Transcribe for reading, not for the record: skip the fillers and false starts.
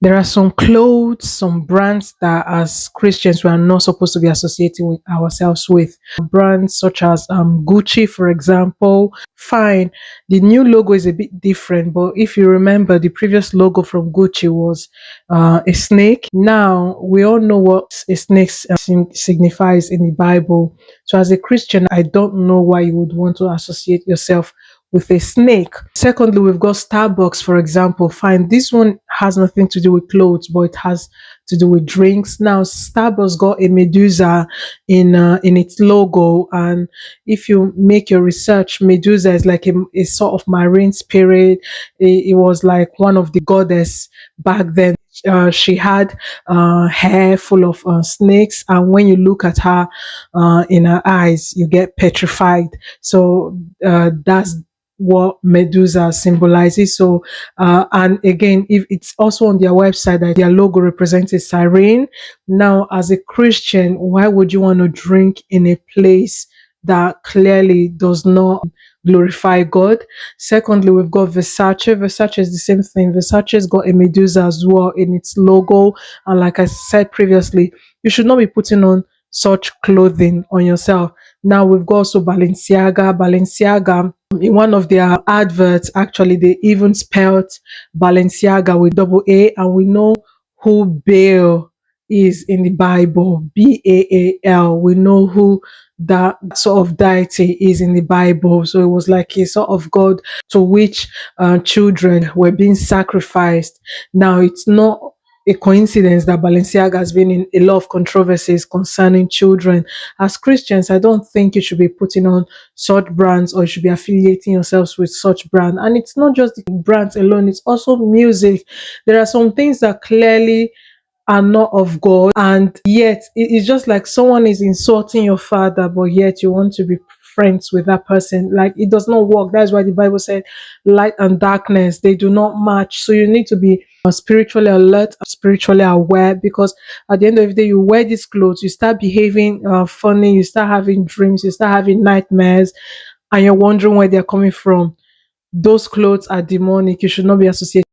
There are some clothes, some brands that as Christians we are not supposed to be associating with ourselves with. Brands such as Gucci, for example. Fine, the new logo is a bit different, but if you remember, the previous logo from Gucci was a snake. Now we all know what a snake signifies in the Bible. So, as a Christian, I don't know why you would want to associate yourself with a snake. Secondly, we've got Starbucks, for example. Fine, this one has nothing to do with clothes, but it has to do with drinks. Now, Starbucks got a Medusa in its logo, and if you make your research, Medusa is like a sort of marine spirit. It was like one of the goddess back then. She had hair full of snakes, and when you look at her in her eyes, you get petrified. So that's what Medusa symbolizes. So, and again, if it's also on their website that their logo represents a siren. Now, as a Christian, why would you want to drink in a place that clearly does not glorify God? Secondly, we've got Versace. Versace is the same thing. Versace's got a Medusa as well in its logo. And like I said previously, you should not be putting on such clothing on yourself. Now we've got also Balenciaga. Balenciaga, in one of their adverts, actually, they even spelled Balenciaga with double A, and we know who Baal is in the Bible. Baal. We know who that sort of deity is in the Bible. So it was like a sort of God to which children were being sacrificed. Now it's not a coincidence that Balenciaga has been in a lot of controversies concerning children. As Christians, I don't think you should be putting on such brands or you should be affiliating yourselves with such brand. And it's not just the brands alone, it's also music. There are some things that clearly are not of God, and yet it's just like someone is insulting your father, but yet you want to be friends with that person. Like it does not work. That's why the Bible said light and darkness, they do not match. So you need to be spiritually alert, spiritually aware, because at the end of the day, you wear these clothes, you start behaving funny, you start having dreams, you start having nightmares, and you're wondering where they're coming from. Those clothes are demonic. You should not be associated